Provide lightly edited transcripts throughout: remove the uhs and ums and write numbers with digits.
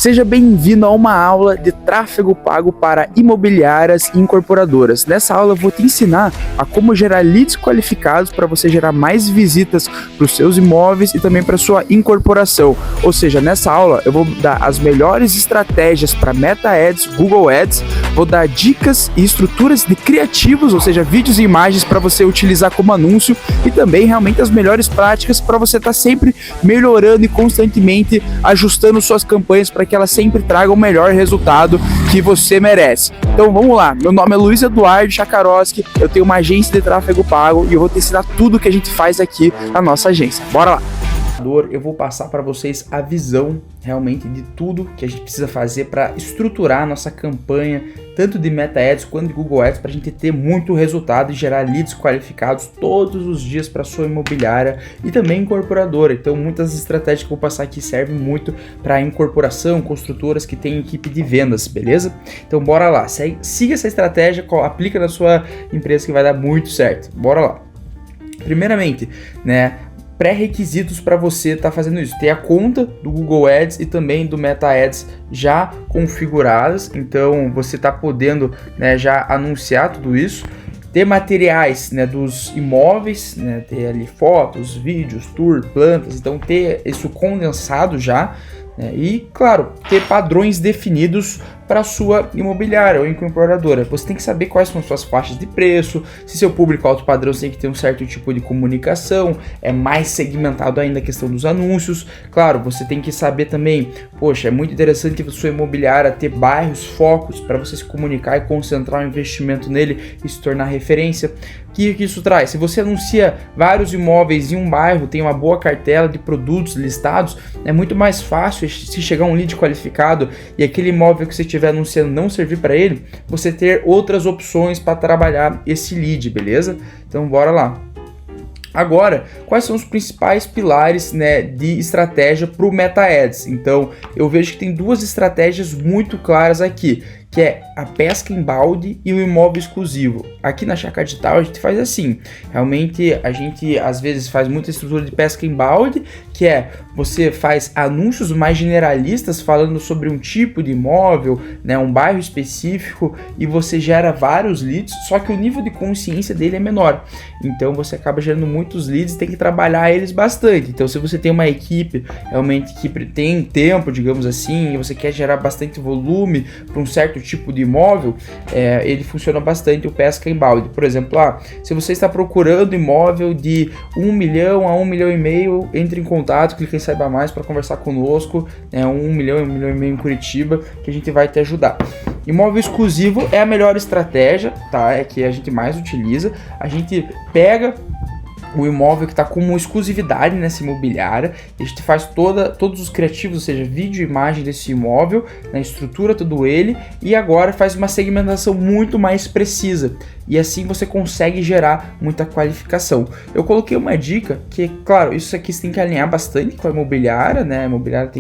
Seja bem-vindo a uma aula de tráfego pago para imobiliárias e incorporadoras. Nessa aula eu vou te ensinar a como gerar leads qualificados para você gerar mais visitas para os seus imóveis e também para sua incorporação. Ou seja, nessa aula eu vou dar as melhores estratégias para Meta Ads, Google Ads, vou dar dicas e estruturas de criativos, ou seja, vídeos e imagens para você utilizar como anúncio e também realmente as melhores práticas para você estar sempre melhorando e constantemente ajustando suas campanhas para que elas sempre tragam o melhor resultado que você merece. Então vamos lá, meu nome é Luiz Eduardo Chakarowski, eu tenho uma agência de tráfego pago e eu vou te ensinar tudo que a gente faz aqui na nossa agência. Bora lá! Eu vou passar para vocês a visão realmente de tudo que a gente precisa fazer para estruturar a nossa campanha, tanto de Meta Ads quanto de Google Ads, para a gente ter muito resultado e gerar leads qualificados todos os dias para sua imobiliária e também incorporadora. Então muitas estratégias que eu vou passar aqui servem muito para incorporação, construtoras que têm equipe de vendas, beleza? Então bora lá, siga essa estratégia, aplica na sua empresa que vai dar muito certo. Bora lá. Primeiramente, pré-requisitos para você estar fazendo isso. Ter a conta do Google Ads e também do Meta Ads já configuradas, então você está podendo já anunciar tudo isso. Ter materiais dos imóveis, ter ali fotos, vídeos, tour, plantas, então ter isso condensado já. E, claro, ter padrões definidos para a sua imobiliária ou incorporadora. Você tem que saber quais são as suas faixas de preço, se seu público alto padrão tem que ter um certo tipo de comunicação, é mais segmentado ainda a questão dos anúncios. Claro, você tem que saber também, é muito interessante a sua imobiliária ter bairros, focos para você se comunicar e concentrar o investimento nele e se tornar referência. O que isso traz? Se você anuncia vários imóveis em um bairro, tem uma boa cartela de produtos listados, é muito mais fácil se chegar um lead qualificado e aquele imóvel que você estiver anunciando não servir para ele, você ter outras opções para trabalhar esse lead, beleza? Então bora lá. Agora, quais são os principais pilares de estratégia para o Meta Ads? Então, eu vejo que tem duas estratégias muito claras aqui, que é a pesca em balde e o imóvel exclusivo. Aqui na Chácara Digital a gente faz assim, realmente a gente às vezes faz muita estrutura de pesca em balde, que é você faz anúncios mais generalistas falando sobre um tipo de imóvel, um bairro específico e você gera vários leads, só que o nível de consciência dele é menor. Então você acaba gerando muitos leads e tem que trabalhar eles bastante. Então se você tem uma equipe realmente que tem tempo, digamos assim, e você quer gerar bastante volume para um certo tipo de imóvel, ele funciona bastante o pesca em balde. Por exemplo, se você está procurando imóvel de 1 milhão a 1,5 milhão, entre em contato, clique em Saiba Mais para conversar conosco, 1 milhão, 1,5 milhão em Curitiba, que a gente vai te ajudar. Imóvel exclusivo é a melhor estratégia, tá? É que a gente mais utiliza. A gente pega o imóvel que está como exclusividade nessa imobiliária, a gente faz todos os criativos, ou seja, vídeo e imagem desse imóvel, na estrutura todo ele, e agora faz uma segmentação muito mais precisa, e assim você consegue gerar muita qualificação. Eu coloquei uma dica que, claro, isso aqui você tem que alinhar bastante com a imobiliária, a imobiliária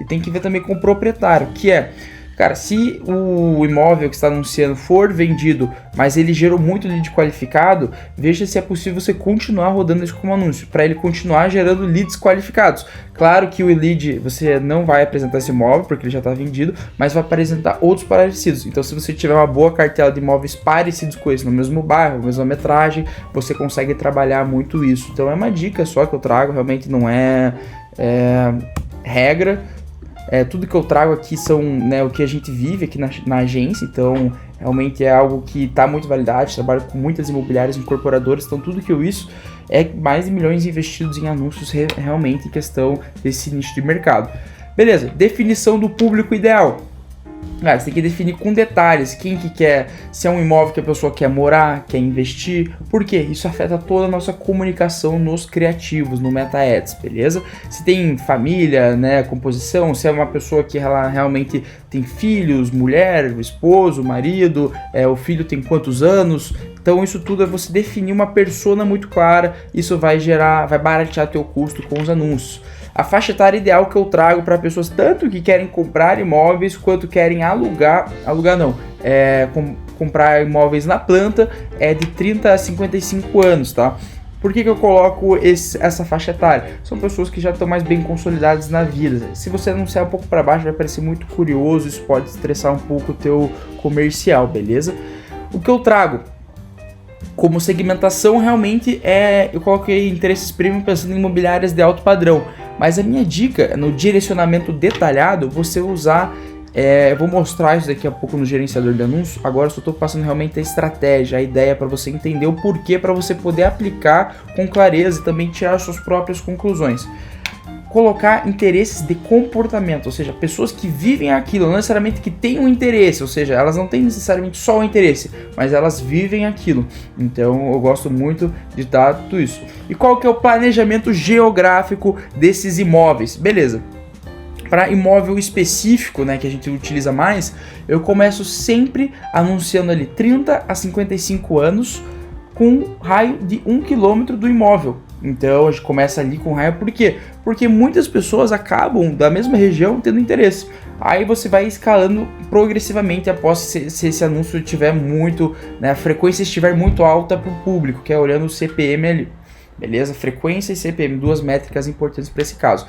tem que ver também com o proprietário, que é, cara, se o imóvel que está anunciando for vendido, mas ele gerou muito lead qualificado, veja se é possível você continuar rodando isso como anúncio, para ele continuar gerando leads qualificados. Claro que o lead, você não vai apresentar esse imóvel, porque ele já está vendido, mas vai apresentar outros parecidos. Então, se você tiver uma boa cartela de imóveis parecidos com esse, no mesmo bairro, mesma metragem, você consegue trabalhar muito isso. Então, é uma dica só que eu trago, realmente não é regra. Tudo que eu trago aqui são o que a gente vive aqui na agência, então realmente é algo que está muito validade, trabalho com muitas imobiliárias incorporadoras, então tudo que eu isso é mais de milhões investidos em anúncios realmente em questão desse nicho de mercado. Beleza, definição do público ideal. Você tem que definir com detalhes quem que quer, se é um imóvel que a pessoa quer morar, quer investir, por quê? Isso afeta toda a nossa comunicação nos criativos, no Meta Ads, beleza? Se tem família, composição, se é uma pessoa que ela realmente tem filhos, mulher, esposo, marido, o filho tem quantos anos, então isso tudo é você definir uma persona muito clara, isso vai baratear teu custo com os anúncios. A faixa etária ideal que eu trago para pessoas tanto que querem comprar imóveis quanto querem comprar imóveis na planta é de 30 a 55 anos, tá? Por que eu coloco essa faixa etária? São pessoas que já estão mais bem consolidadas na vida. Se você anunciar um pouco para baixo, vai parecer muito curioso, isso pode estressar um pouco o teu comercial, beleza? O que eu trago como segmentação realmente eu coloquei interesses premium pensando em imobiliárias de alto padrão, mas a minha dica no direcionamento detalhado, você usar, eu vou mostrar isso daqui a pouco no gerenciador de anúncios, agora só estou passando realmente a estratégia, a ideia para você entender o porquê, para você poder aplicar com clareza e também tirar suas próprias conclusões. Colocar interesses de comportamento, ou seja, pessoas que vivem aquilo, não necessariamente que têm um interesse, ou seja, elas não têm necessariamente só o interesse, mas elas vivem aquilo. Então eu gosto muito de dar tudo isso. E qual que é o planejamento geográfico desses imóveis? Beleza. Para imóvel específico, né, que a gente utiliza mais, eu começo sempre anunciando ali 30 a 55 anos com raio de 1 km do imóvel. Então a gente começa ali com raio, por quê? Porque muitas pessoas acabam da mesma região tendo interesse. Aí você vai escalando progressivamente após se esse anúncio tiver muito, né, a frequência estiver muito alta para o público, que é olhando o CPM ali. Beleza? Frequência e CPM, duas métricas importantes para esse caso.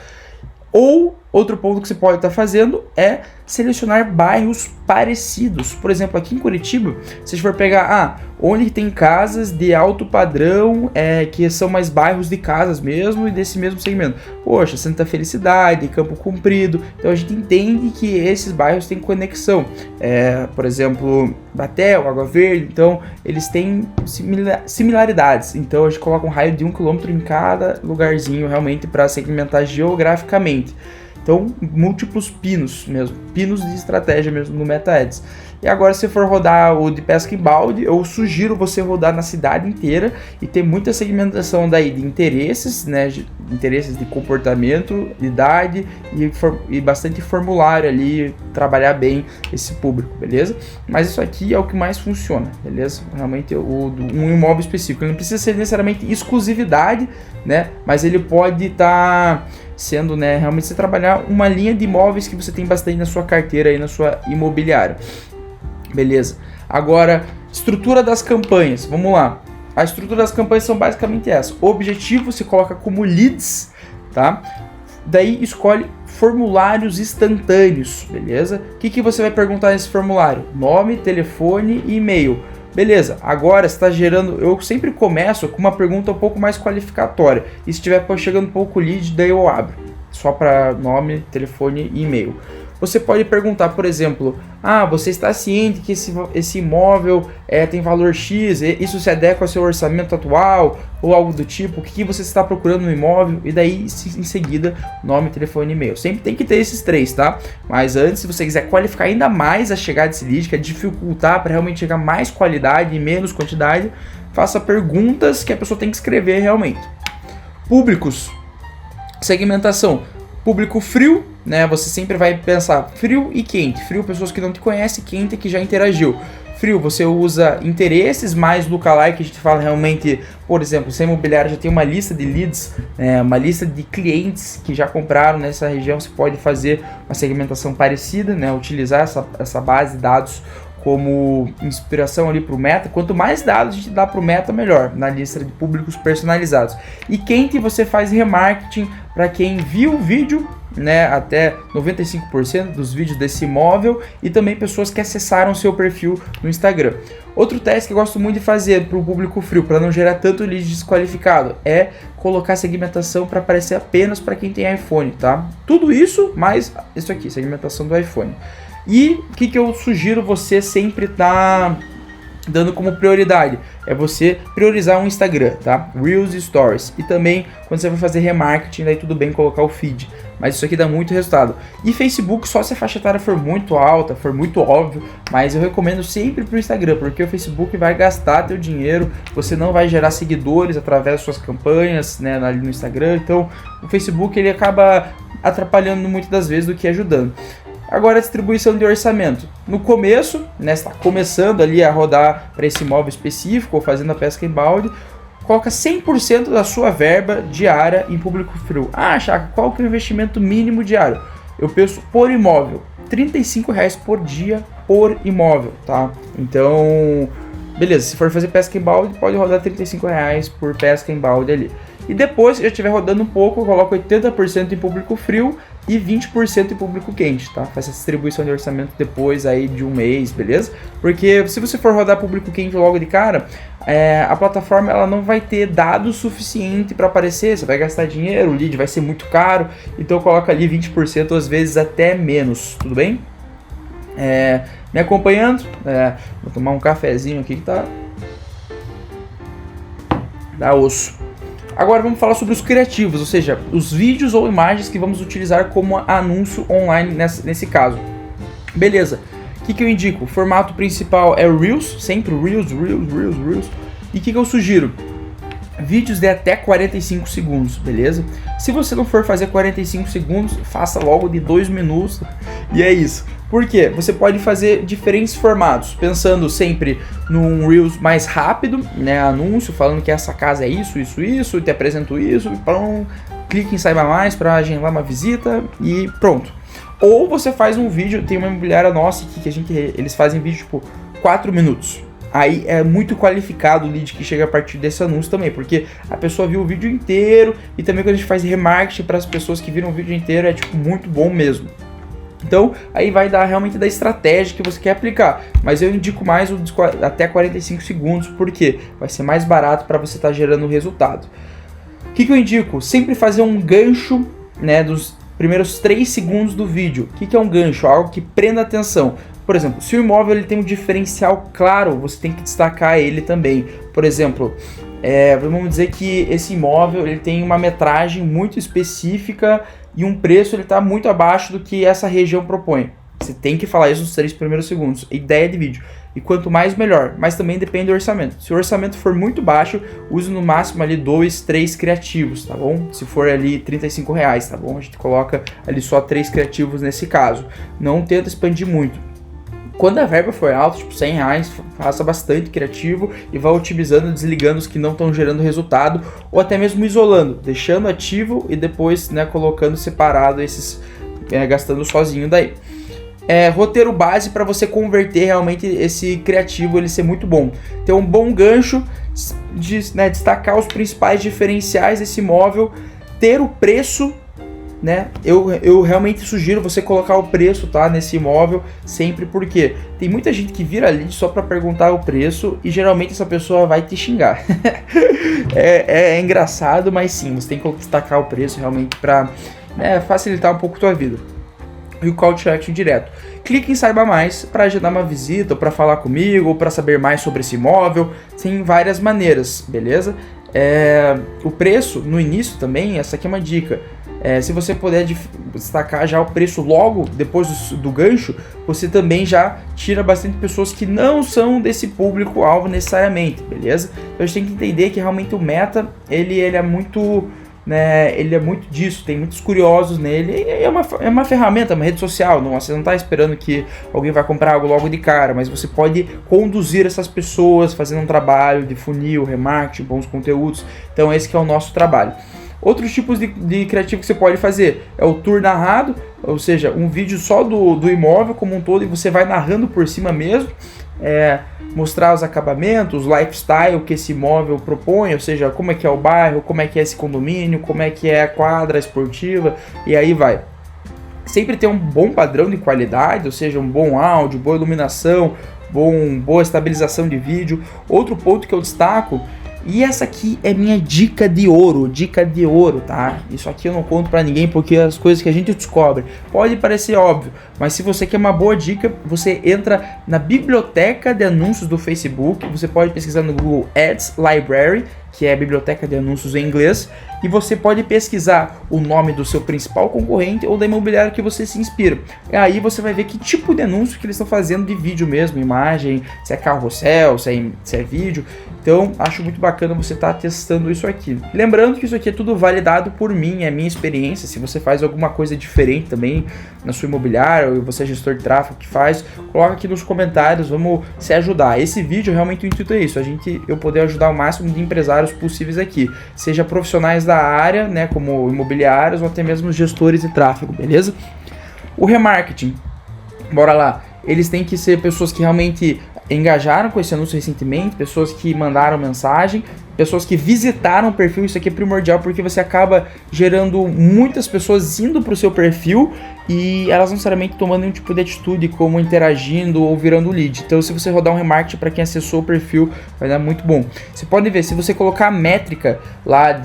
Ou outro ponto que você pode estar fazendo é selecionar bairros parecidos. Por exemplo, aqui em Curitiba, se a gente for pegar onde tem casas de alto padrão, que são mais bairros de casas mesmo e desse mesmo segmento. Poxa, Santa Felicidade, Campo Comprido. Então a gente entende que esses bairros têm conexão. Por exemplo, Batel, Água Verde, então eles têm similaridades. Então a gente coloca um raio de 1 km em cada lugarzinho realmente para segmentar geograficamente. Então, múltiplos pinos mesmo, pinos de estratégia mesmo no Meta Ads. E agora, se for rodar o de pesca em balde, eu sugiro você rodar na cidade inteira e ter muita segmentação daí de interesses, né, interesses de comportamento, idade e bastante formulário ali, trabalhar bem esse público, beleza? Mas isso aqui é o que mais funciona, beleza? Realmente um imóvel específico, ele não precisa ser necessariamente exclusividade, né, mas ele pode estar sendo, né, realmente você trabalhar uma linha de imóveis que você tem bastante na sua carteira e na sua imobiliária. Beleza. Agora, estrutura das campanhas. Vamos lá. A estrutura das campanhas são basicamente essa. O objetivo você coloca como leads, tá? Daí escolhe formulários instantâneos, beleza? O que você vai perguntar nesse formulário? Nome, telefone e e-mail. Beleza, agora está gerando, eu sempre começo com uma pergunta um pouco mais qualificatória. E se estiver chegando um pouco lead, daí eu abro. Só para nome, telefone e e-mail. Você pode perguntar, por exemplo, você está ciente que esse imóvel tem valor X, isso se adequa ao seu orçamento atual, ou algo do tipo, o que você está procurando no imóvel, e daí em seguida, nome, telefone e e-mail. Sempre tem que ter esses três, tá? Mas antes, se você quiser qualificar ainda mais a chegada desse lead, que é dificultar para realmente chegar mais qualidade e menos quantidade, faça perguntas que a pessoa tem que escrever realmente. Públicos, segmentação. Público frio, né? Você sempre vai pensar frio e quente. Frio, pessoas que não te conhecem, quente, que já interagiu. Frio, você usa interesses mais lookalike, a gente fala realmente, por exemplo, se a imobiliária já tem uma lista de leads, uma lista de clientes que já compraram nessa região, você pode fazer uma segmentação parecida, né? Utilizar essa base de dados como inspiração ali para o Meta. Quanto mais dados a gente dá para o Meta, melhor, na lista de públicos personalizados. E quente, você faz remarketing para quem viu o vídeo, né, até 95% dos vídeos desse imóvel, e também pessoas que acessaram seu perfil no Instagram. Outro teste que eu gosto muito de fazer para o público frio, para não gerar tanto lead desqualificado, é colocar segmentação para aparecer apenas para quem tem iPhone, tá? Tudo isso, mais isso aqui, segmentação do iPhone. E o que eu sugiro você sempre tá dando como prioridade? É você priorizar o Instagram, tá? Reels e Stories. E também, quando você vai fazer remarketing, daí tudo bem colocar o feed. Mas isso aqui dá muito resultado. E Facebook, só se a faixa etária for muito alta, for muito óbvio, mas eu recomendo sempre pro Instagram, porque o Facebook vai gastar teu dinheiro, você não vai gerar seguidores através das suas campanhas, né, ali no Instagram. Então, o Facebook, ele acaba atrapalhando muitas das vezes do que ajudando. Agora, a distribuição de orçamento. No começo, né, você está começando ali a rodar para esse imóvel específico ou fazendo a pesca em balde, coloca 100% da sua verba diária em público frio. Chaka, qual que é o investimento mínimo diário? Eu penso por imóvel, R$ 35 por dia por imóvel, tá? Então, Beleza, se for fazer pesca em balde, pode rodar R$35 por pesca em balde ali. E depois, se já estiver rodando um pouco, eu coloco 80% em público frio e 20% em público quente, tá? Faz essa distribuição de orçamento depois aí de um mês, beleza? Porque se você for rodar público quente logo de cara, a plataforma ela não vai ter dados suficiente para aparecer, você vai gastar dinheiro, o lead vai ser muito caro, então coloca ali 20%, às vezes até menos, tudo bem? Me acompanhando, vou tomar um cafezinho aqui que tá dá osso. Agora vamos falar sobre os criativos, ou seja, os vídeos ou imagens que vamos utilizar como anúncio online nesse caso. Beleza, o que eu indico? O formato principal é Reels, sempre Reels. E o que eu sugiro? Vídeos de até 45 segundos, beleza? Se você não for fazer 45 segundos, faça logo de 2 minutos e é isso. Por quê? Você pode fazer diferentes formatos, pensando sempre num Reels mais rápido, né? Anúncio, falando que essa casa é isso, e te apresento isso, então clique em Saiba Mais para agendar uma visita e pronto. Ou você faz um vídeo, tem uma imobiliária nossa aqui que eles fazem vídeo tipo 4 minutos. Aí é muito qualificado o lead que chega a partir desse anúncio também, porque a pessoa viu o vídeo inteiro e também quando a gente faz remarketing para as pessoas que viram o vídeo inteiro é tipo muito bom mesmo. Então, aí vai dar realmente da estratégia que você quer aplicar. Mas eu indico mais o até 45 segundos, porque vai ser mais barato para você estar gerando resultado. O que eu indico? Sempre fazer um gancho, né, dos primeiros 3 segundos do vídeo. O que é um gancho? Algo que prenda atenção. Por exemplo, se o imóvel ele tem um diferencial claro, você tem que destacar ele também. Por exemplo, vamos dizer que esse imóvel ele tem uma metragem muito específica e um preço ele está muito abaixo do que essa região propõe. Você tem que falar isso nos 3 primeiros segundos. Ideia de vídeo. E quanto mais, melhor. Mas também depende do orçamento. Se o orçamento for muito baixo, use no máximo ali 2, 3 criativos, tá bom? Se for ali R$35, tá bom? A gente coloca ali só 3 criativos nesse caso. Não tenta expandir muito. Quando a verba for alta, tipo R$100, faça bastante criativo e vá otimizando, desligando os que não estão gerando resultado ou até mesmo isolando, deixando ativo e depois, né, colocando separado esses, gastando sozinho daí. Roteiro base para você converter realmente esse criativo, ele ser muito bom. Ter um bom gancho, destacar os principais diferenciais desse imóvel, ter o preço, né? Eu realmente sugiro você colocar o preço, tá, nesse imóvel sempre, porque tem muita gente que vira lead só para perguntar o preço e geralmente essa pessoa vai te xingar. é engraçado, mas sim, você tem que destacar o preço realmente para, né, facilitar um pouco a tua vida. E o call to action direto. Clique em Saiba Mais para agendar uma visita, ou para falar comigo, ou para saber mais sobre esse imóvel. Tem várias maneiras, beleza? O preço no início também, essa aqui é uma dica. Se você puder destacar já o preço logo depois do gancho, você também já tira bastante pessoas que não são desse público-alvo necessariamente, beleza? Então a gente tem que entender que realmente o Meta, ele é muito, né, ele é muito disso, tem muitos curiosos nele, é uma ferramenta, uma rede social, você não está esperando que alguém vai comprar algo logo de cara, mas você pode conduzir essas pessoas fazendo um trabalho de funil, remarketing, bons conteúdos, então esse que é o nosso trabalho. Outros tipos de criativo que você pode fazer é o tour narrado, ou seja, um vídeo só do imóvel como um todo e você vai narrando por cima mesmo, mostrar os acabamentos, o lifestyle que esse imóvel propõe, ou seja, como é que é o bairro, como é que é esse condomínio, como é que é a quadra esportiva e aí vai. Sempre ter um bom padrão de qualidade, ou seja, um bom áudio, boa iluminação, boa estabilização de vídeo. Outro ponto que eu destaco, e essa aqui é minha dica de ouro, tá? Isso aqui eu não conto pra ninguém porque as coisas que a gente descobre pode parecer óbvio, mas se você quer uma boa dica, você entra na biblioteca de anúncios do Facebook, você pode pesquisar no Google Ads Library, que é a biblioteca de anúncios em inglês, e você pode pesquisar o nome do seu principal concorrente ou da imobiliária que você se inspira. E aí você vai ver que tipo de anúncio que eles estão fazendo de vídeo mesmo, imagem, se é carrossel, se é vídeo. Então, acho muito bacana você estar testando isso aqui. Lembrando que isso aqui é tudo validado por mim, é minha experiência. Se você faz alguma coisa diferente também na sua imobiliária, ou você é gestor de tráfego que faz, coloca aqui nos comentários, vamos se ajudar. Esse vídeo, realmente o intuito é isso, eu poder ajudar o máximo de empresários possíveis aqui, seja profissionais da área, né, como imobiliários, ou até mesmo gestores de tráfego, beleza? O remarketing, bora lá. eles têm que ser pessoas que realmente engajaram com esse anúncio recentemente, pessoas que mandaram mensagem, pessoas que visitaram o perfil. Isso aqui é primordial porque você acaba gerando muitas pessoas indo para o seu perfil e elas não necessariamente tomando nenhum tipo de atitude, como interagindo ou virando lead. Então, se você rodar um remarketing para quem acessou o perfil, vai dar muito bom. Você pode ver, se você colocar a métrica lá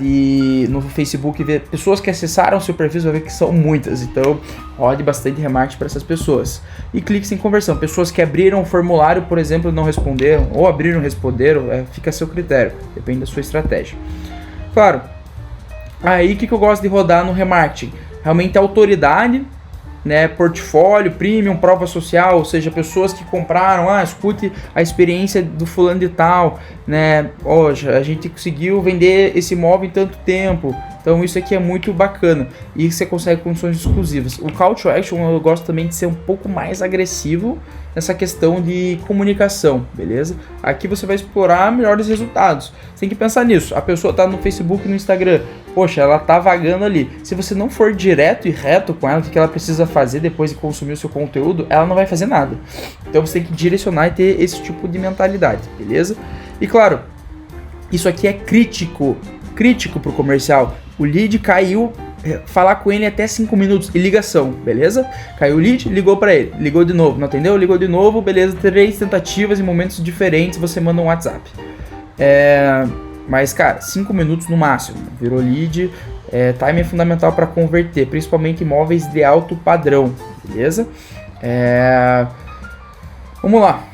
no Facebook e ver pessoas que acessaram o seu perfil, você vai ver que são muitas. Então, rode bastante remarketing para essas pessoas. E cliques em conversão. Pessoas que abriram o formulário, por exemplo, não responderam, ou abriram e responderam, fica a seu critério. Depende da sua estratégia. Claro, aí o que eu gosto de rodar no remarketing? Realmente autoridade, né, portfólio, premium, prova social, ou seja, pessoas que compraram, escute a experiência do fulano de tal, né, hoje a gente conseguiu vender esse imóvel em tanto tempo, então isso aqui é muito bacana e você consegue condições exclusivas. O call to action eu gosto também de ser um pouco mais agressivo nessa questão de comunicação, beleza? Aqui você vai explorar melhores resultados. Você tem que pensar nisso. A pessoa tá no Facebook e no Instagram, poxa, ela tá vagando ali. Se você não for direto e reto com ela, o que ela precisa fazer depois de consumir o seu conteúdo, ela não vai fazer nada. Então você tem que direcionar e ter esse tipo de mentalidade, beleza? E claro, isso aqui é crítico pro comercial. O lead caiu, falar com ele até 5 minutos e ligação, beleza? Caiu o lead, ligou pra ele, ligou de novo, não atendeu? Ligou de novo, beleza? 3 tentativas em momentos diferentes, você manda um WhatsApp. Mas cara, 5 minutos no máximo, virou lead. Time é fundamental para converter, principalmente imóveis de alto padrão, beleza? Vamos lá.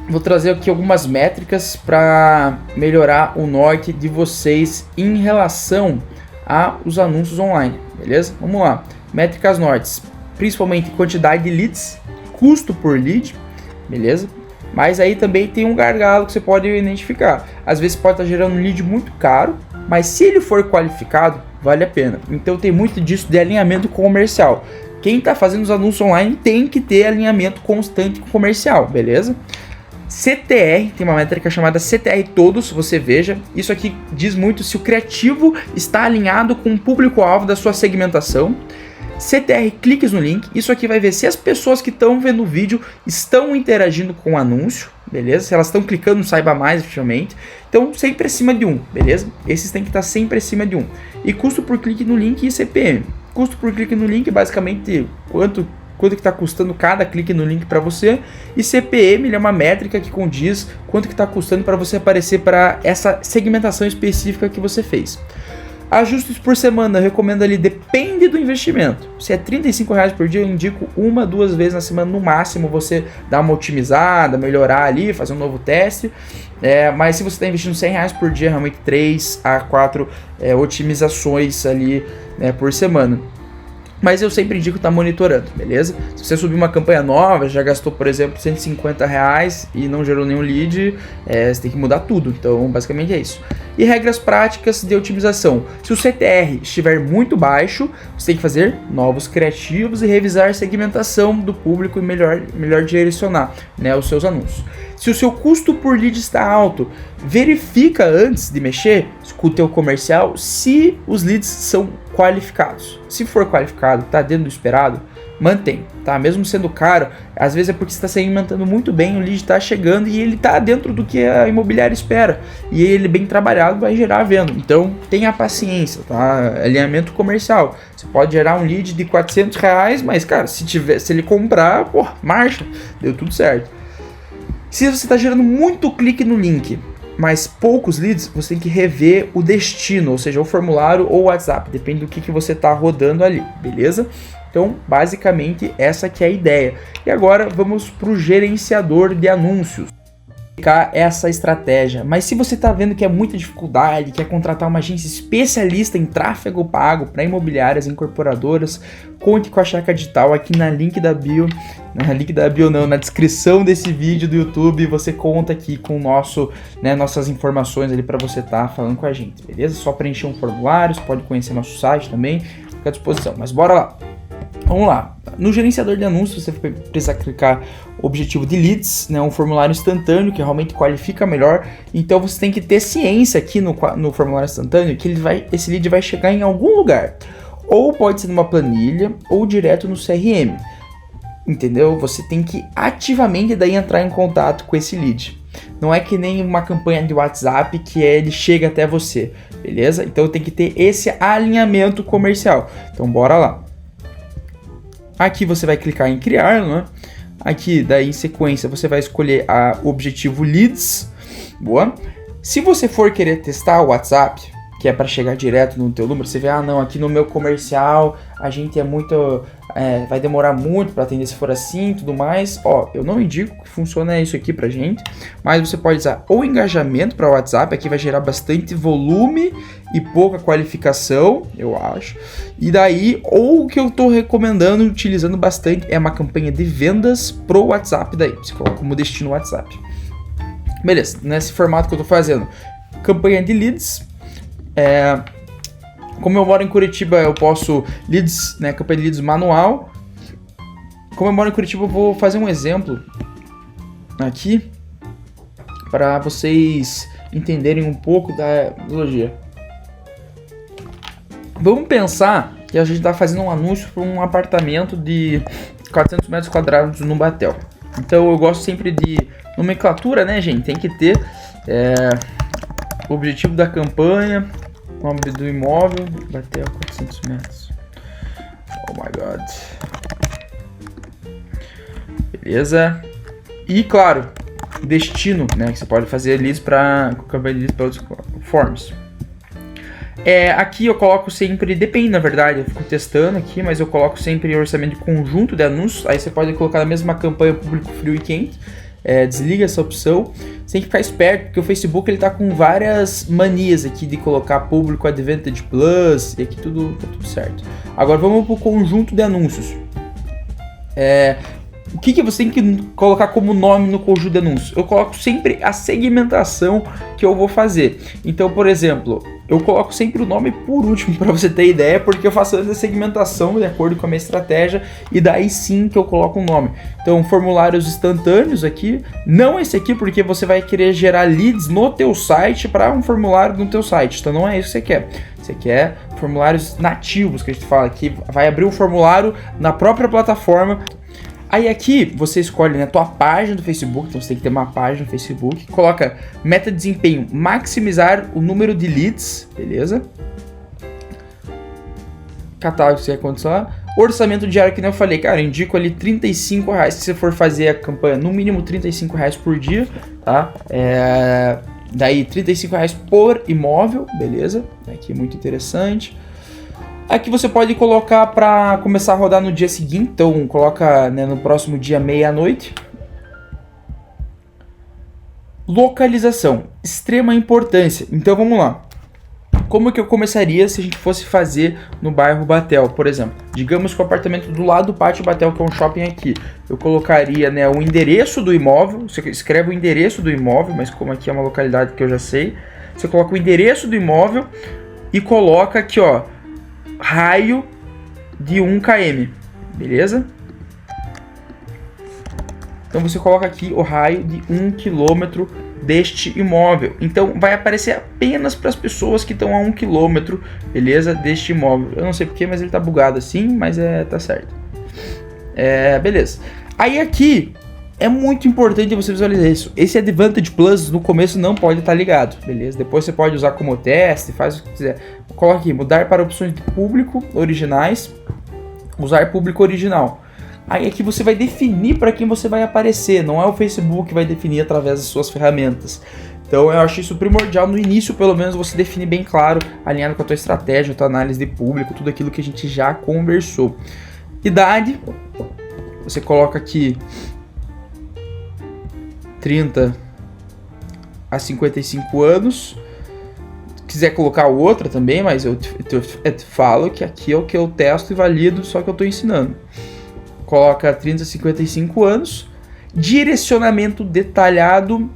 Vou trazer aqui algumas métricas para melhorar o norte de vocês em relação aos anúncios online, beleza? Vamos lá. Métricas nortes, principalmente quantidade de leads, custo por lead, beleza? Mas aí também tem um gargalo que você pode identificar. Às vezes pode estar gerando um lead muito caro, mas se ele for qualificado, vale a pena. Então tem muito disso de alinhamento comercial. Quem está fazendo os anúncios online tem que ter alinhamento constante com comercial, beleza? CTR, tem uma métrica chamada CTR todos, você veja, isso aqui diz muito se o criativo está alinhado com o público-alvo da sua segmentação. CTR cliques no link, isso aqui vai ver se as pessoas que estão vendo o vídeo estão interagindo com o anúncio, beleza? Se elas estão clicando no saiba mais, efetivamente. Então, sempre acima de 1, beleza? Esses tem que estar sempre acima de 1. E custo por clique no link e CPM. Custo por clique no link, basicamente, quanto que está custando cada clique no link para você, e CPM é uma métrica que condiz quanto que está custando para você aparecer para essa segmentação específica que você fez. Ajustes por semana, eu recomendo ali, depende do investimento. Se é R$35 por dia, eu indico 1, 2 vezes na semana no máximo, você dar uma otimizada, melhorar ali, fazer um novo teste. Mas se você está investindo R$100 por dia, realmente 3 a 4 otimizações ali, né, por semana. Mas eu sempre indico estar monitorando, beleza? Se você subir uma campanha nova, já gastou, por exemplo, R$150 e não gerou nenhum lead, você tem que mudar tudo. Então, basicamente é isso. E regras práticas de otimização. Se o CTR estiver muito baixo, você tem que fazer novos criativos e revisar a segmentação do público e melhor direcionar, né, os seus anúncios. Se o seu custo por lead está alto, verifica antes de mexer com o teu comercial se os leads são qualificados. Se for qualificado, está dentro do esperado, mantém, tá? Mesmo sendo caro, às vezes é porque você está segmentando muito bem, o lead está chegando e ele está dentro do que a imobiliária espera. E ele bem trabalhado vai gerar venda. Então tenha paciência, tá? Alinhamento comercial. Você pode gerar um lead de R$400, mas cara, se ele comprar, pô, marcha, deu tudo certo. Se você está gerando muito clique no link, mas poucos leads, você tem que rever o destino, ou seja, o formulário ou o WhatsApp, depende do que você está rodando ali, beleza? Então, basicamente, essa que é a ideia. E agora, vamos para o gerenciador de anúncios. Essa estratégia, mas se você está vendo que é muita dificuldade, quer contratar uma agência especialista em tráfego pago para imobiliárias, incorporadoras, conte com a Chaca Digital aqui na link da bio, na descrição desse vídeo do YouTube, você conta aqui com nossas informações ali para você estar falando com a gente, beleza? Só preencher um formulário, você pode conhecer nosso site também, fica à disposição, mas bora lá. Vamos lá, no gerenciador de anúncios você precisa clicar objetivo de leads, né, um formulário instantâneo que realmente qualifica melhor, então você tem que ter ciência aqui no formulário instantâneo que esse lead vai chegar em algum lugar, ou pode ser numa planilha ou direto no CRM. entendeu? Você tem que ativamente daí entrar em contato com esse lead. Não é que nem uma campanha de WhatsApp que ele chega até você, beleza? Então tem que ter esse alinhamento comercial. Então bora lá. Aqui você vai clicar em criar, né? Aqui daí em sequência você vai escolher o objetivo leads. Boa. Se você for querer testar o WhatsApp, que é para chegar direto no teu número, você vê, não, aqui no meu comercial a gente vai demorar muito para atender se for assim e tudo mais. Eu não indico que funciona isso aqui pra gente, mas você pode usar o engajamento para o WhatsApp, aqui vai gerar bastante volume e pouca qualificação, eu acho. E daí, ou o que eu tô recomendando, utilizando bastante, é uma campanha de vendas pro WhatsApp daí, você coloca como destino WhatsApp. Beleza, nesse formato que eu tô fazendo, campanha de leads. Como eu moro em Curitiba, eu posso leads, né, campanha de leads manual. Como eu moro em Curitiba, eu vou fazer um exemplo aqui para vocês entenderem um pouco da metodologia. Vamos pensar que a gente está fazendo um anúncio para um apartamento de 400 metros quadrados no Batel. Então eu gosto sempre de nomenclatura, né, gente? Tem que ter o objetivo da campanha, nome do imóvel, Batel 400 metros. Oh my god. Beleza. E claro, destino, né? Que você pode fazer leads para campanha de leads para outros forms. Aqui eu coloco sempre, depende na verdade, eu fico testando aqui, mas eu coloco sempre orçamento de conjunto de anúncios. Aí você pode colocar na mesma campanha público frio e quente. Desliga essa opção. Você tem que ficar esperto, porque o Facebook ele tá com várias manias aqui de colocar público Advantage Plus, e aqui tá tudo certo. Agora vamos pro conjunto de anúncios. O que você tem que colocar como nome no conjunto de anúncios? Eu coloco sempre a segmentação que eu vou fazer. Então, por exemplo, eu coloco sempre o nome por último para você ter ideia, porque eu faço a segmentação de acordo com a minha estratégia e daí sim que eu coloco um nome. Então, formulários instantâneos aqui, não esse aqui porque você vai querer gerar leads no teu site para um formulário no teu site. Então, não é isso que você quer. Você quer formulários nativos, que a gente fala aqui, vai abrir um formulário na própria plataforma. Aí aqui você escolhe, né, a tua página do Facebook, então você tem que ter uma página no Facebook, coloca meta de desempenho, maximizar o número de leads, beleza? Catálogo que você quer condicionar. Orçamento diário, que nem eu falei, cara, eu indico ali R$35, se você for fazer a campanha, no mínimo R$35 por dia, tá? Daí R$35 por imóvel, beleza? Aqui é muito interessante. Aqui você pode colocar para começar a rodar no dia seguinte, então coloca, né, no próximo dia meia-noite. Localização, extrema importância. Então vamos lá. Como que eu começaria se a gente fosse fazer no bairro Batel, por exemplo? Digamos que o apartamento do lado do Pátio Batel, que é um shopping aqui, eu colocaria, né, o endereço do imóvel. Você escreve o endereço do imóvel, mas como aqui é uma localidade que eu já sei, você coloca o endereço do imóvel e coloca aqui, ó, raio de 1 km, beleza? Então você coloca aqui o raio de 1 km deste imóvel. Então vai aparecer apenas para as pessoas que estão a 1 km, beleza? Deste imóvel. Eu não sei porquê, mas ele tá bugado assim, mas tá certo. Beleza. Aí aqui é muito importante você visualizar isso. Esse Advantage Plus no começo não pode estar ligado, beleza? Depois você pode usar como teste, faz o que quiser. Coloca aqui, mudar para opções de público originais, usar público original. Aí aqui você vai definir para quem você vai aparecer, não é o Facebook que vai definir através das suas ferramentas. Então eu acho isso primordial no início, pelo menos você definir bem claro, alinhado com a tua estratégia, a tua análise de público, tudo aquilo que a gente já conversou. Idade, você coloca aqui 30 a 55 anos. Quiser colocar outra também, mas eu te falo que aqui é o que eu testo e valido, só que eu estou ensinando. Coloca 30 a 55 anos. Direcionamento detalhado.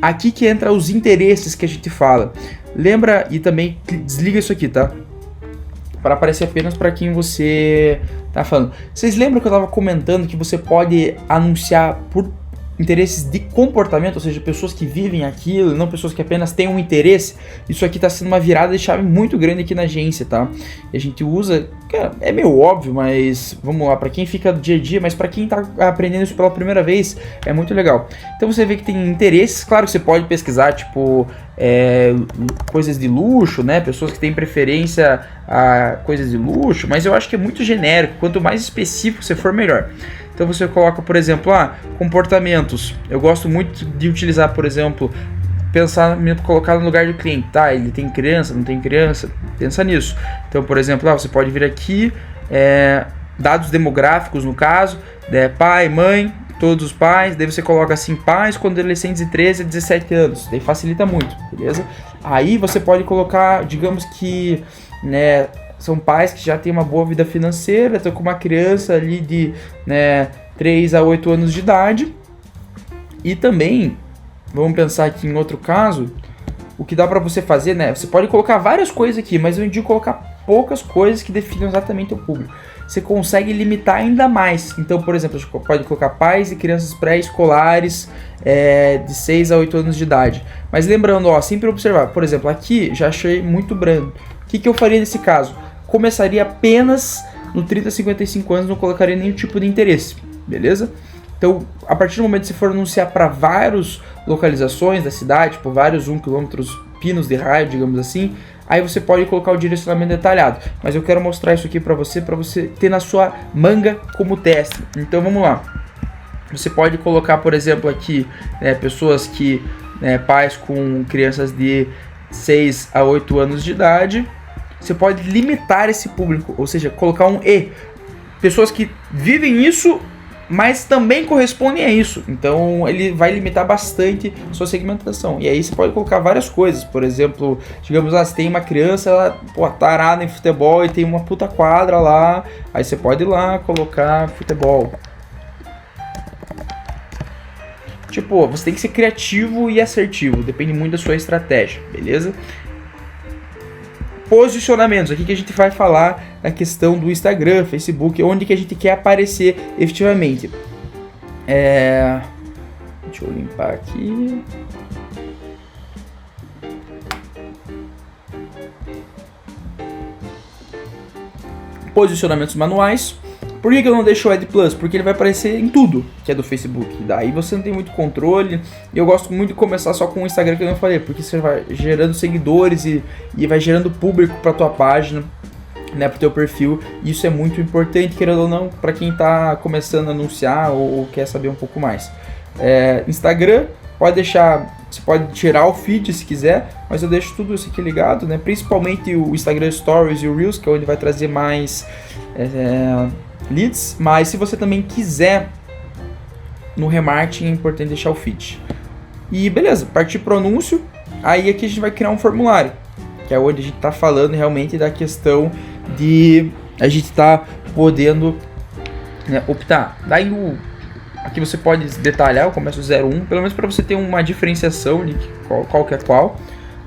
Aqui que entra os interesses que a gente fala. Lembra, e também desliga isso aqui, tá? Para aparecer apenas para quem você tá falando. Vocês lembram que eu estava comentando que você pode anunciar por interesses de comportamento, ou seja, pessoas que vivem aquilo, não pessoas que apenas têm um interesse, isso aqui está sendo uma virada de chave muito grande aqui na agência, tá? E a gente usa, cara, é meio óbvio, mas vamos lá, para quem fica do dia a dia, mas para quem está aprendendo isso pela primeira vez, é muito legal. Então você vê que tem interesses, claro que você pode pesquisar, tipo, coisas de luxo, né? Pessoas que têm preferência a coisas de luxo, mas eu acho que é muito genérico, quanto mais específico você for, melhor. Então você coloca, por exemplo, comportamentos. Eu gosto muito de utilizar, por exemplo, pensamento colocado no lugar do cliente. Tá, ele tem criança, não tem criança? Pensa nisso. Então, por exemplo, você pode vir aqui, dados demográficos no caso, pai, mãe, todos os pais. Daí você coloca assim, pais com adolescentes de 13 a 17 anos. Daí facilita muito, beleza? Aí você pode colocar, digamos que, né, são pais que já têm uma boa vida financeira, estão com uma criança ali de 3 a 8 anos de idade. E também, vamos pensar aqui em outro caso, o que dá para você fazer, né? Você pode colocar várias coisas aqui, mas eu indico colocar poucas coisas que definem exatamente o público. Você consegue limitar ainda mais. Então, por exemplo, você pode colocar pais e crianças pré-escolares de 6 a 8 anos de idade. Mas lembrando, sempre observar, por exemplo, aqui já achei muito brando. O que eu faria nesse caso? Começaria apenas no 30 a 55 anos, não colocaria nenhum tipo de interesse, beleza? Então, a partir do momento que você for anunciar para várias localizações da cidade, por vários 1 km pinos de raio, digamos assim, aí você pode colocar o direcionamento detalhado. Mas eu quero mostrar isso aqui para você ter na sua manga como teste. Então, vamos lá. Você pode colocar, por exemplo, aqui, pessoas que, pais com crianças de 6 a 8 anos de idade. Você pode limitar esse público, ou seja, colocar um E. Pessoas que vivem isso, mas também correspondem a isso. Então ele vai limitar bastante sua segmentação. E aí você pode colocar várias coisas. Por exemplo, digamos lá, se tem uma criança, ela tarada em futebol e tem uma puta quadra lá. Aí você pode ir lá colocar futebol. Tipo, você tem que ser criativo e assertivo. Depende muito da sua estratégia, beleza? Posicionamentos, aqui que a gente vai falar na questão do Instagram, Facebook, onde que a gente quer aparecer efetivamente. Deixa eu limpar aqui. Posicionamentos manuais. Por que eu não deixo o Ad Plus? Porque ele vai aparecer em tudo que é do Facebook. Daí você não tem muito controle. E eu gosto muito de começar só com o Instagram, que eu não falei, porque você vai gerando seguidores e vai gerando público para tua página, né, pro teu perfil. E isso é muito importante, querendo ou não, para quem tá começando a anunciar ou quer saber um pouco mais. Instagram, pode deixar, você pode tirar o feed se quiser, mas eu deixo tudo isso aqui ligado, né? Principalmente o Instagram Stories e o Reels, que é onde vai trazer mais leads, mas se você também quiser no remarketing, é importante deixar o feed. E beleza, partir pro anúncio. Aí aqui a gente vai criar um formulário, que é onde a gente tá falando realmente da questão de a gente tá podendo, né, optar. Daí aqui você pode detalhar, eu começo 01, pelo menos para você ter uma diferenciação de qual que é qual.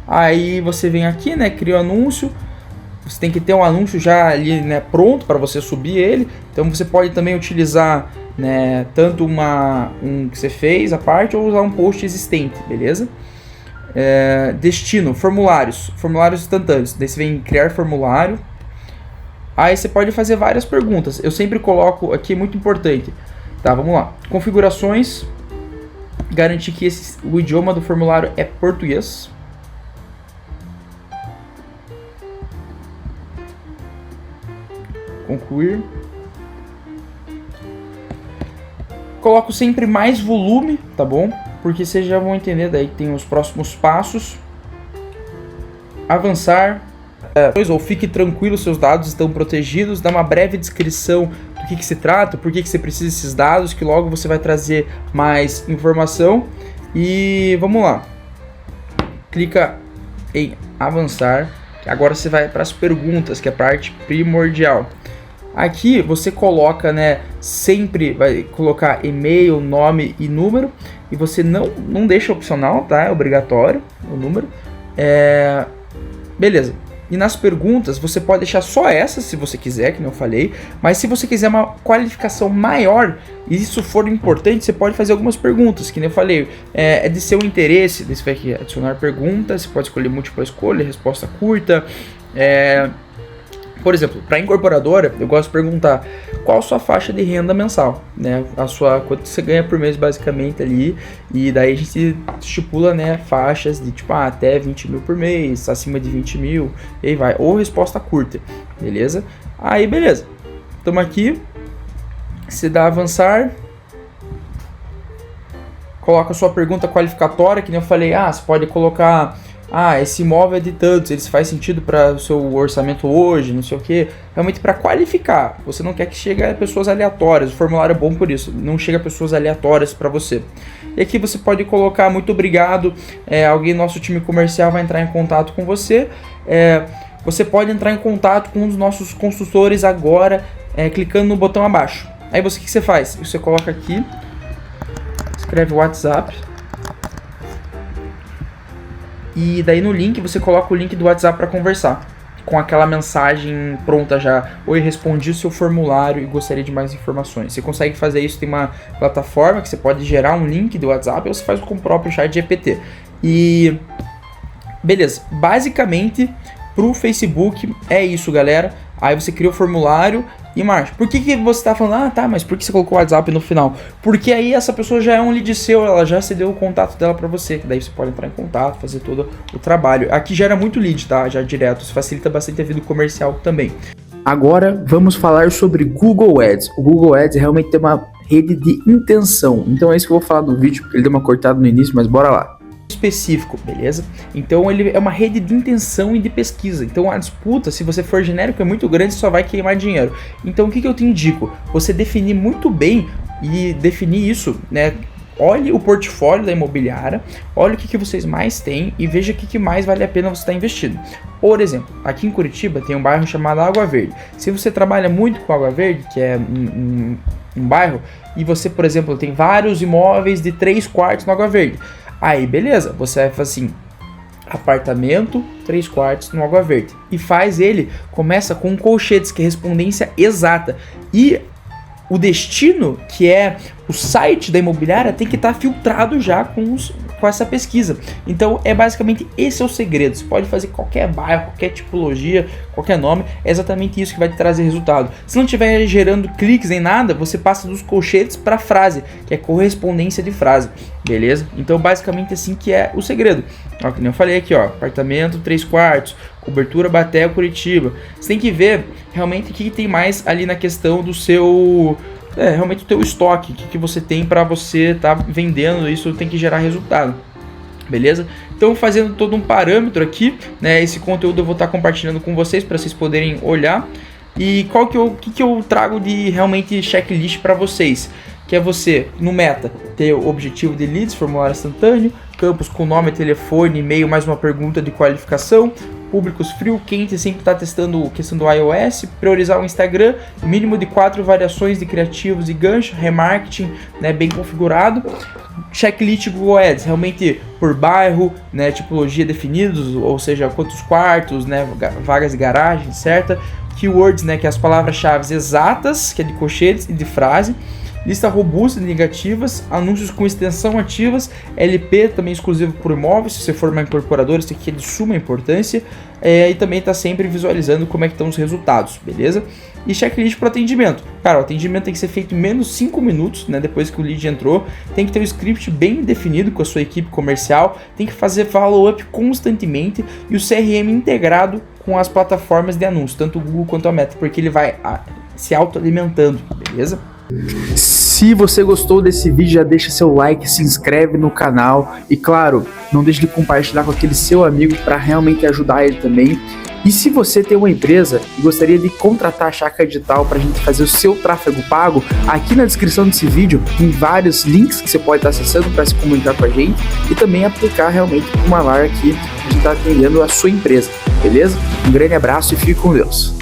Aí você vem aqui, né, cria o anúncio. Você tem que ter um anúncio já ali, né, pronto para você subir ele. Então você pode também utilizar, né, tanto um que você fez a parte ou usar um post existente, beleza? Destino, formulários instantâneos. Daí você vem criar formulário. Aí você pode fazer várias perguntas. Eu sempre coloco aqui, muito importante. Tá, vamos lá. Configurações. Garantir que o idioma do formulário é português. Concluir. Coloco sempre mais volume, tá bom? Porque vocês já vão entender, daí tem os próximos passos. Avançar. Ou fique tranquilo, seus dados estão protegidos. Dá uma breve descrição do que se trata, por que você precisa desses dados, que logo você vai trazer mais informação. E vamos lá. Clica em avançar. Agora você vai para as perguntas, que é a parte primordial. Aqui você coloca, né, sempre vai colocar e-mail, nome e número, e você não deixa opcional, tá? É obrigatório o número. Beleza. E nas perguntas, você pode deixar só essas, se você quiser, que não eu falei. Mas se você quiser uma qualificação maior, e isso for importante, você pode fazer algumas perguntas, que nem eu falei. É de seu interesse, você vai aqui adicionar perguntas, você pode escolher múltipla escolha, resposta curta. Por exemplo, para incorporadora, eu gosto de perguntar qual a sua faixa de renda mensal, né? Quanto você ganha por mês, basicamente, ali. E daí a gente estipula, né, faixas de tipo, até 20 mil por mês, acima de 20 mil, e aí vai. Ou resposta curta, beleza? Aí, beleza. Estamos aqui. Você dá avançar. Coloca a sua pergunta qualificatória, que nem eu falei, você pode colocar... esse imóvel é de tantos, ele faz sentido para o seu orçamento hoje, não sei o que. Realmente para qualificar. Você não quer que chegue a pessoas aleatórias. O formulário é bom por isso. Não chega a pessoas aleatórias para você. E aqui você pode colocar muito obrigado. Alguém do nosso time comercial vai entrar em contato com você. Você pode entrar em contato com um dos nossos consultores agora, clicando no botão abaixo. Aí o que você faz? Você coloca aqui, escreve WhatsApp. E daí no link, você coloca o link do WhatsApp para conversar. Com aquela mensagem pronta já. Oi, respondi o seu formulário e gostaria de mais informações. Você consegue fazer isso, tem uma plataforma que você pode gerar um link do WhatsApp ou você faz com o próprio ChatGPT. E beleza, basicamente pro Facebook é isso, galera. Aí você cria o formulário e marcha. Por que você tá falando, mas por que você colocou o WhatsApp no final? Porque aí essa pessoa já é um lead seu, ela já cedeu o contato dela pra você, que daí você pode entrar em contato, fazer todo o trabalho. Aqui gera muito lead, tá? Já direto, isso facilita bastante a vida comercial também. Agora vamos falar sobre Google Ads. O Google Ads realmente tem uma rede de intenção, então é isso que eu vou falar no vídeo, porque ele deu uma cortada no início, mas bora lá. Específico, beleza? Então ele é uma rede de intenção e de pesquisa. Então a disputa, se você for genérico, é muito grande, só vai queimar dinheiro. Então o que eu te indico? Você definir muito bem e definir isso, né? Olhe o portfólio da imobiliária, olhe o que vocês mais têm e veja o que mais vale a pena você estar investindo. Por exemplo, aqui em Curitiba tem um bairro chamado Água Verde. Se você trabalha muito com Água Verde, que é um bairro, e você, por exemplo, tem vários imóveis de 3 quartos no Água Verde, aí beleza, você vai fazer assim, apartamento, 3 quartos no Água Verde. E começa com colchetes, que é respondência exata. E o destino, que é o site da imobiliária, tem que estar filtrado já com essa pesquisa. Então basicamente esse é o segredo. Você pode fazer qualquer bairro, qualquer tipologia, qualquer nome, é exatamente isso que vai te trazer resultado. Se não estiver gerando cliques em nada, você passa dos colchetes para frase, que é correspondência de frase, beleza? Então basicamente assim que é o segredo. Ó, que nem eu falei aqui, ó, apartamento 3 quartos, cobertura Batel Curitiba. Você tem que ver realmente o que tem mais ali na questão do seu... realmente o teu estoque, o que você tem para você estar vendendo, isso tem que gerar resultado, beleza? Então fazendo todo um parâmetro aqui, né, esse conteúdo eu vou estar compartilhando com vocês para vocês poderem olhar. E que eu trago de realmente checklist para vocês, que é você, no Meta, ter o objetivo de leads, formulário instantâneo, campos com nome, telefone, e-mail, mais uma pergunta de qualificação, públicos frio, quente, sempre está testando a questão do iOS, priorizar o Instagram, mínimo de 4 variações de criativos e gancho, remarketing, né, bem configurado, checklist Google Ads, realmente por bairro, né, tipologia definidos, ou seja, quantos quartos, né, vagas de garagem, certa, keywords, né, que é as palavras-chave exatas, que é de colchetes e de frase, lista robusta de negativas, anúncios com extensão ativas, LP também exclusivo por imóveis, se você for uma incorporadora, isso aqui é de suma importância, e também está sempre visualizando como é que estão os resultados, beleza? E checklist para atendimento. Cara, o atendimento tem que ser feito em menos 5 minutos, né, depois que o lead entrou, tem que ter um script bem definido com a sua equipe comercial, tem que fazer follow-up constantemente e o CRM integrado com as plataformas de anúncio, tanto o Google quanto a Meta, porque ele vai se autoalimentando, beleza? Se você gostou desse vídeo, já deixa seu like, se inscreve no canal e claro, não deixe de compartilhar com aquele seu amigo para realmente ajudar ele também. E se você tem uma empresa e gostaria de contratar a Chácara Digital para a gente fazer o seu tráfego pago, aqui na descrição desse vídeo tem vários links que você pode estar acessando para se comunicar com a gente e também aplicar realmente uma vaga que a gente está atendendo a sua empresa, beleza? Um grande abraço e fique com Deus.